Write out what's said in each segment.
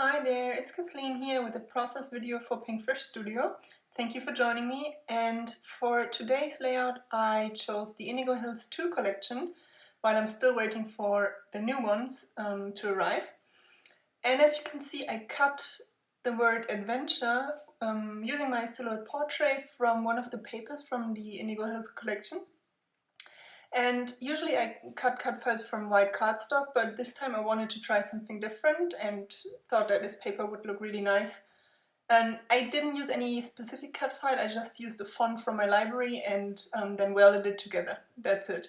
Hi there, it's Kathleen here with a process video for Pinkfresh Studio. Thank you for joining me, and for today's layout I chose the Indigo Hills 2 collection while I'm still waiting for the new ones to arrive. And as you can see, I cut the word adventure using my silhouette portrait from one of the papers from the Indigo Hills collection. And usually I cut files from white cardstock, but this time I wanted to try something different and thought that this paper would look really nice. And I didn't use any specific cut file, I just used a font from my library and then welded it together. That's it.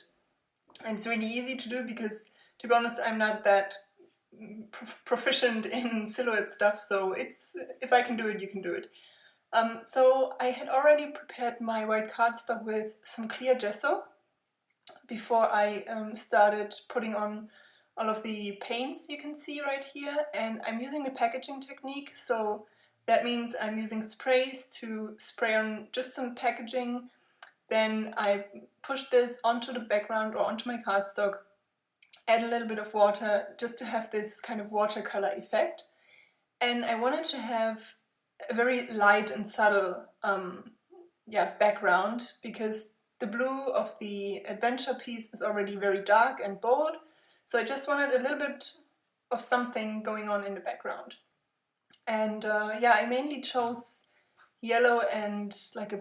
And it's really easy to do because, to be honest, I'm not that proficient in silhouette stuff, so if I can do it, you can do it. So I had already prepared my white cardstock with some clear gesso before I started putting on all of the paints you can see right here, and I'm using the packaging technique, so that means I'm using sprays to spray on just some packaging, then I push this onto the background or onto my cardstock, add a little bit of water just to have this kind of watercolor effect, and I wanted to have a very light and subtle background because the blue of the adventure piece is already very dark and bold, so I just wanted a little bit of something going on in the background. And I mainly chose yellow and like a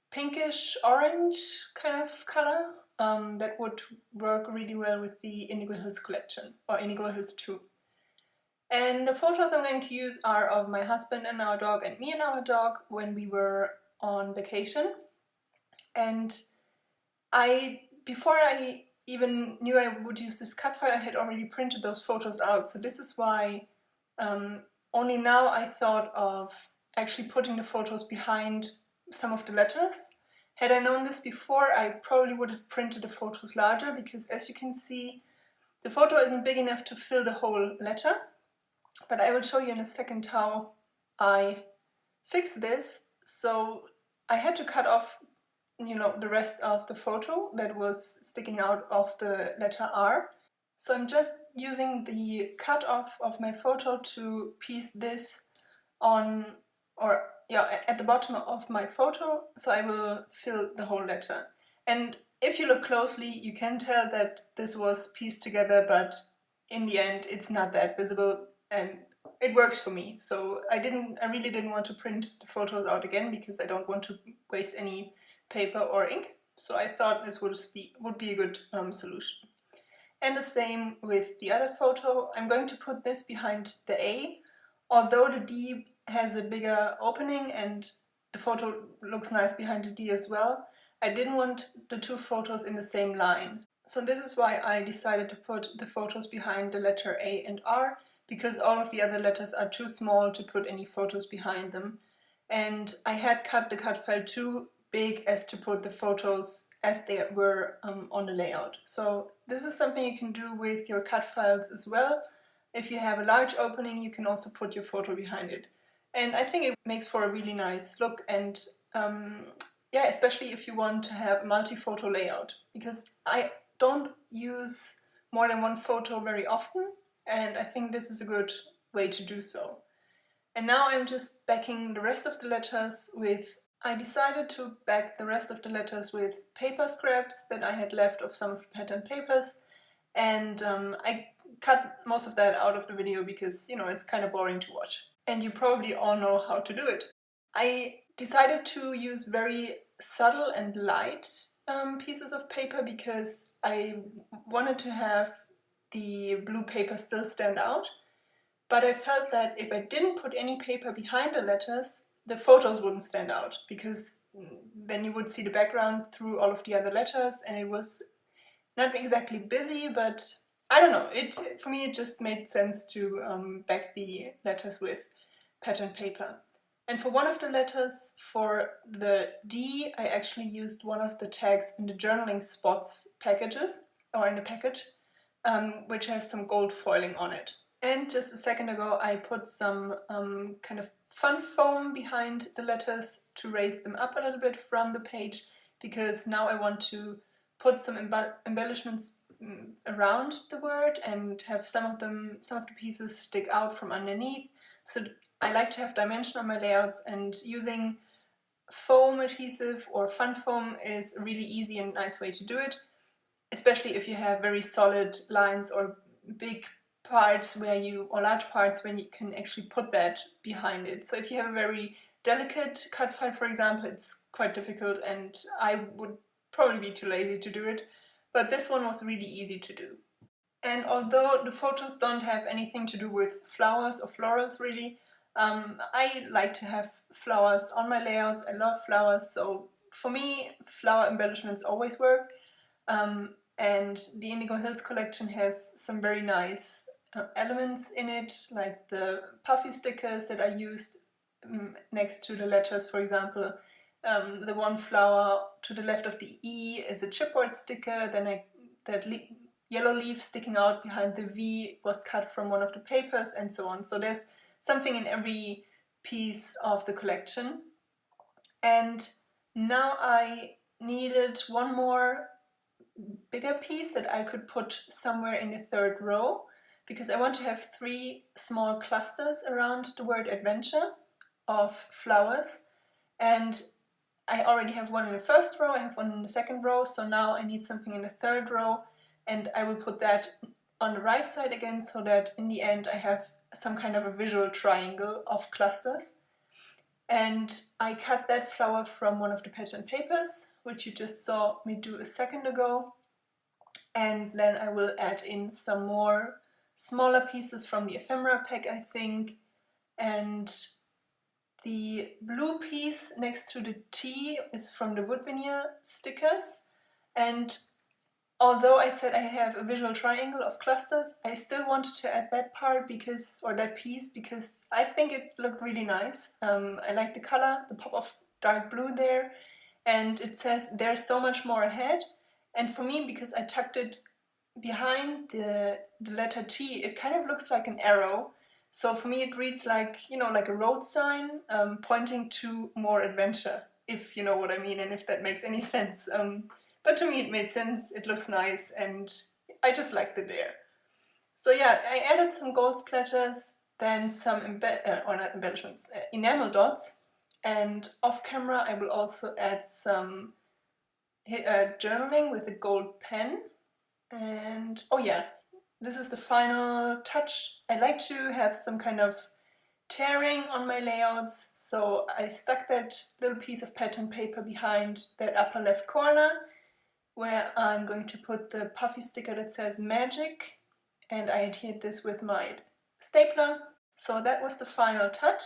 pinkish orange kind of color that would work really well with the Indigo Hills collection, or Indigo Hills 2. And the photos I'm going to use are of my husband and our dog and me and our dog when we were on vacation. And before I even knew I would use this cut file, I had already printed those photos out. So this is why only now I thought of actually putting the photos behind some of the letters. Had I known this before, I probably would have printed the photos larger because, as you can see, the photo isn't big enough to fill the whole letter. But I will show you in a second how I fix this. So I had to cut off the rest of the photo that was sticking out of the letter R. So I'm just using the cut off of my photo to piece this on, at the bottom of my photo, so I will fill the whole letter. And if you look closely, you can tell that this was pieced together, but in the end it's not that visible and it works for me. So I really didn't want to print the photos out again because I don't want to waste any paper or ink, so I thought this would be a good solution. And the same with the other photo. I'm going to put this behind the A, although the D has a bigger opening and the photo looks nice behind the D as well. I didn't want the two photos in the same line. So this is why I decided to put the photos behind the letter A and R, because all of the other letters are too small to put any photos behind them. And I had cut the cut file too big as to put the photos as they were on the layout. So this is something you can do with your cut files as well. If you have a large opening, you can also put your photo behind it. And I think it makes for a really nice look, and especially if you want to have a multi-photo layout, because I don't use more than one photo very often, and I think this is a good way to do so. And now I'm just backing the rest of the letters with I decided to back the rest of the letters with paper scraps that I had left of some of the pattern papers, and I cut most of that out of the video because, it's kind of boring to watch. And you probably all know how to do it. I decided to use very subtle and light pieces of paper because I wanted to have the blue paper still stand out, but I felt that if I didn't put any paper behind the letters, the photos wouldn't stand out, because then you would see the background through all of the other letters, and it was not exactly busy, but I don't know, for me it just made sense to back the letters with pattern paper. And for one of the letters, for the D, I actually used one of the tags in the journaling spots packages, or in the package, which has some gold foiling on it. And just a second ago I put some kind of fun foam behind the letters to raise them up a little bit from the page, because now I want to put some embellishments around the word and have some of the pieces stick out from underneath, So I like to have dimension on my layouts, and using foam adhesive or fun foam is a really easy and nice way to do it, especially if you have very solid lines or big parts where you, or large parts when you can actually put that behind it. So if you have a very delicate cut file, for example, it's quite difficult and I would probably be too lazy to do it, but this one was really easy to do. And although the photos don't have anything to do with flowers or florals really, I like to have flowers on my layouts. I love flowers, so for me flower embellishments always work. And the Indigo Hills collection has some very nice elements in it, like the puffy stickers that I used next to the letters, for example. The one flower to the left of the E is a chipboard sticker, then that yellow leaf sticking out behind the V was cut from one of the papers, and so on. So there's something in every piece of the collection. And now I needed one more bigger piece that I could put somewhere in the third row, because I want to have 3 small clusters around the word adventure of flowers, and I already have one in the first row, I have one in the second row, so now I need something in the third row, and I will put that on the right side again, so that in the end I have some kind of a visual triangle of clusters. And I cut that flower from one of the pattern papers, which you just saw me do a second ago. And then I will add in some more smaller pieces from the ephemera pack, I think. And the blue piece next to the T is from the wood veneer stickers. And although I said I have a visual triangle of clusters, I still wanted to add that part because, or that piece, because I think it looked really nice. I like the color, the pop of dark blue there, and it says there's so much more ahead. And for me, because I tucked it behind the letter T, it kind of looks like an arrow. So for me it reads like, you know, like a road sign pointing to more adventure, if you know what I mean and if that makes any sense. But to me it made sense, it looks nice, and I just liked it there. So yeah, I added some gold splatters, then some or not embellishments, enamel dots, and off camera I will also add some journaling with a gold pen. And oh yeah, this is the final touch. I like to have some kind of tearing on my layouts, so I stuck that little piece of pattern paper behind that upper left corner, where I'm going to put the puffy sticker that says magic, and I adhered this with my stapler. So that was the final touch,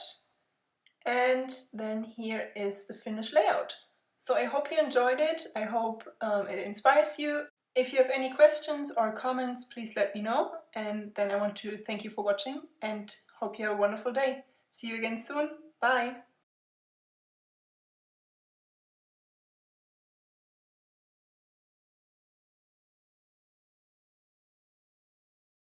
and then here is the finished layout. So I hope you enjoyed it, I hope it inspires you. If you have any questions or comments, please let me know, and then I want to thank you for watching and hope you have a wonderful day. See you again soon. Bye!